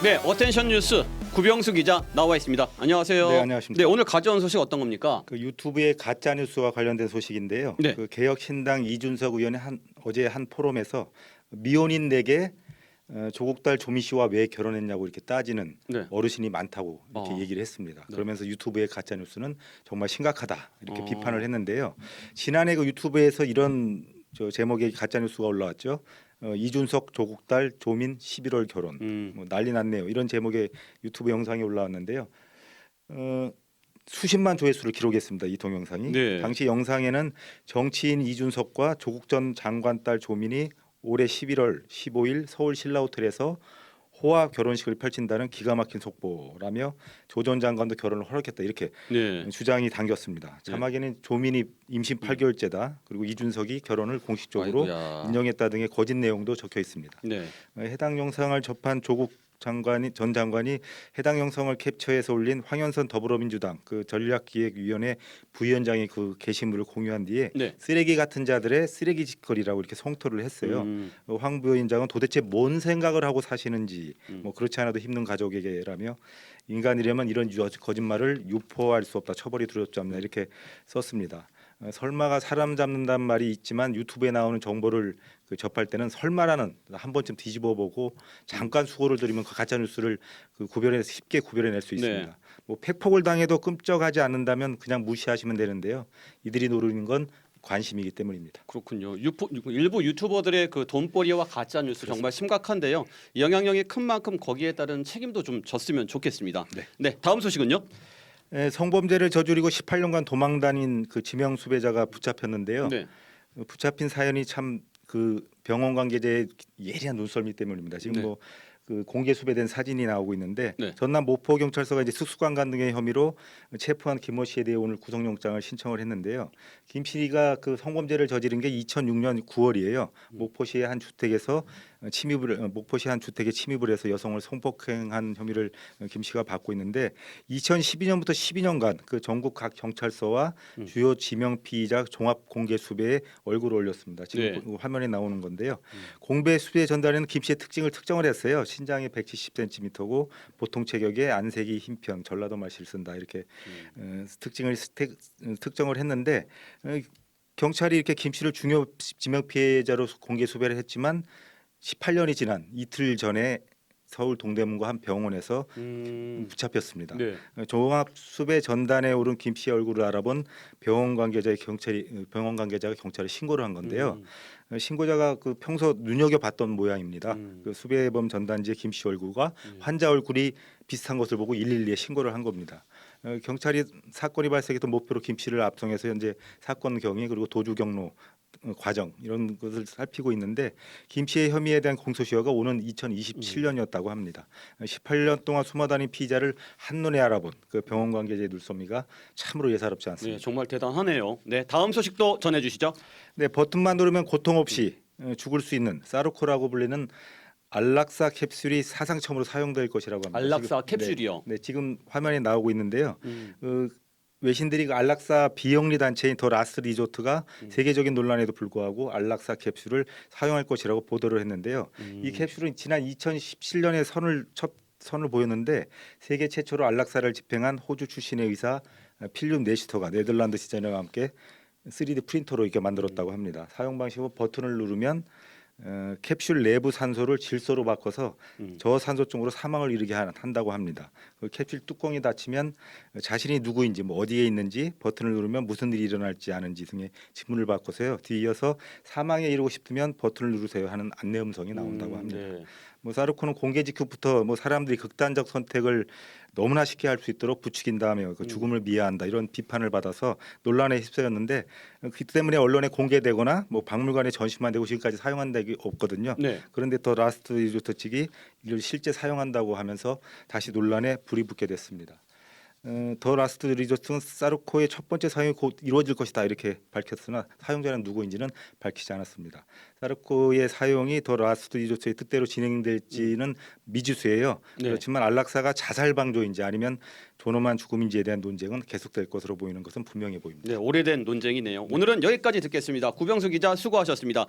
네, 어텐션 뉴스 구병수 기자 나와 있습니다. 안녕하세요. 네, 안녕하십니까. 네, 오늘 가져온 소식 어떤 겁니까? 그 유튜브의 가짜 뉴스와 관련된 소식인데요. 네. 그 개혁신당 이준석 의원이 어제 한 포럼에서 미혼인 4개 조국 딸 조미 씨와 왜 결혼했냐고 이렇게 따지는 네. 어르신이 많다고 이렇게 어. 얘기를 했습니다. 네. 그러면서 유튜브의 가짜 뉴스는 정말 심각하다 이렇게 어. 비판을 했는데요. 지난해 그 유튜브에서 이런 제목의 가짜 뉴스가 올라왔죠. 이준석 조국 딸 조민 11월 결혼 뭐 난리 났네요. 이런 제목의 유튜브 영상이 올라왔는데요. 수십만 조회수를 기록했습니다. 이 동영상이. 네. 당시 영상에는 정치인 이준석과 조국 전 장관 딸 조민이 올해 11월 15일 서울 신라호텔에서 호화 결혼식을 펼친다는 기가 막힌 속보라며 조 전 장관도 결혼을 허락했다 이렇게 네. 주장이 당겼습니다. 자막에는 조민이 임신 8개월째다. 그리고 이준석이 결혼을 공식적으로 아이고야. 인정했다 등의 거짓 내용도 적혀 있습니다. 네. 해당 영상을 접한 조국 전 장관이 해당 영상을 캡처해서 올린 황현선 더불어민주당 그 전략기획위원회 부위원장이 그 게시물을 공유한 뒤에 네. 쓰레기 같은 자들의 쓰레기 짓거리라고 이렇게 성토를 했어요. 황 부위원장은 도대체 뭔 생각을 하고 사시는지 뭐 그렇지 않아도 힘든 가족에게라며 인간이라면 이런 거짓말을 유포할 수 없다. 처벌이 두렵지 않나 이렇게 썼습니다. 설마가 사람 잡는다는 말이 있지만 유튜브에 나오는 정보를 접할 때는 설마라는 한 번쯤 뒤집어보고 잠깐 수고를 들이면 그 가짜 뉴스를 쉽게 구별해낼 수 있습니다. 네. 뭐 팩폭을 당해도 끔찍하지 않는다면 그냥 무시하시면 되는데요. 이들이 노리는 건 관심이기 때문입니다. 그렇군요. 일부 유튜버들의 그 돈벌이와 가짜 뉴스 정말 심각한데요. 영향력이 큰 만큼 거기에 따른 책임도 좀 졌으면 좋겠습니다. 네, 다음 소식은요. 성범죄를 저지르고 18년간 도망 다닌 그 지명 수배자가 붙잡혔는데요. 네. 붙잡힌 사연이 참 그 병원 관계자의 예리한 눈썰미 때문입니다. 지금 네. 뭐 그 공개 수배된 사진이 나오고 있는데 네. 전남 모포 경찰서가 이제 특수강간 등의 혐의로 체포한 김모 씨에 대해 오늘 구속영장을 신청을 했는데요. 김 씨가 그 성범죄를 저지른 게 2006년 9월이에요. 모포시의 한 주택에서 모포시 한 주택에 침입을 해서 여성을 성폭행한 혐의를 김 씨가 받고 있는데 2012년부터 12년간 그 전국 각 경찰서와 주요 지명 피의자 종합 공개 수배에 얼굴을 올렸습니다. 지금 네. 화면에 나오는 건데요. 공개 수배 전단에는 김 씨의 특징을 특정을 했어요. 신장이 170cm고 보통 체격에 안색이 흰편, 전라도 말씨를 쓴다 이렇게 특징을 특정을 했는데 경찰이 이렇게 김 씨를 중요 지명 피해자로 공개 수배를 했지만 18년이 지난 이틀 전에 서울 동대문구 한 병원에서 붙잡혔습니다. 네. 종합 수배 전단에 오른 김 씨의 얼굴을 알아본 병원 관계자가 경찰에 신고를 한 건데요. 신고자가 그 평소 눈여겨봤던 모양입니다. 그 수배범 전단지에 김 씨 얼굴과 환자 얼굴이 비슷한 것을 보고 112에 신고를 한 겁니다. 경찰이 사건이 발생했던 목표로 김 씨를 압송해서 현재 사건 경위 그리고 도주 경로 과정 이런 것을 살피고 있는데 김 씨의 혐의에 대한 공소시효가 오는 2027년이었다고 합니다. 18년 동안 숨어다닌 피의자를 한눈에 알아본 그 병원 관계자의 눈썰미가 참으로 예사롭지 않습니다. 네, 정말 대단하네요. 네, 다음 소식도 전해주시죠. 네, 버튼만 누르면 고통 없이 죽을 수 있는 사르코라고 불리는 안락사 캡슐이 사상 처음으로 사용될 것이라고 합니다. 안락사 지금, 캡슐이요. 네, 지금 화면에 나오고 있는데요. 외신들이 그 안락사 비영리 단체인 더 라스트 리조트가 세계적인 논란에도 불구하고 안락사 캡슐을 사용할 것이라고 보도를 했는데요. 이 캡슐은 지난 2017년에 선을 보였는데 세계 최초로 안락사를 집행한 호주 출신의 의사 필립 네시터가 네덜란드 시즌과 함께 3D 프린터로 이렇게 만들었다고 합니다. 사용 방식은 버튼을 누르면 캡슐 내부 산소를 질소로 바꿔서 저산소증으로 사망을 이르게 한다고 합니다. 그 캡슐 뚜껑이 닫히면 자신이 누구인지 뭐 어디에 있는지 버튼을 누르면 무슨 일이 일어날지 아는지 등의 질문을 받고서요. 뒤이어서 사망에 이르고 싶으면 버튼을 누르세요 하는 안내 음성이 나온다고 합니다. 네. 뭐 사르코는 공개 직후부터 뭐 사람들이 극단적 선택을 너무나 쉽게 할 수 있도록 부추긴 다음에 그 죽음을 미화한다 이런 비판을 받아서 논란에 휩싸였는데 그 때문에 언론에 공개되거나 뭐 박물관에 전시만 되고 지금까지 사용한 적이 없거든요. 네. 그런데 더 라스트 리조트 측이 이를 실제 사용한다고 하면서 다시 논란에 불이 붙게 됐습니다. 더 라스트 리조트는 사르코의 첫 번째 사용이 곧 이루어질 것이다 이렇게 밝혔으나 사용자는 누구인지는 밝히지 않았습니다. 사르코의 사용이 더 라스트 리조트의 뜻대로 진행될지는 미지수예요. 네. 그렇지만 안락사가 자살 방조인지 아니면 존엄한 죽음인지에 대한 논쟁은 계속될 것으로 보이는 것은 분명해 보입니다. 네, 오래된 논쟁이네요. 오늘은 여기까지 듣겠습니다. 구병수 기자 수고하셨습니다.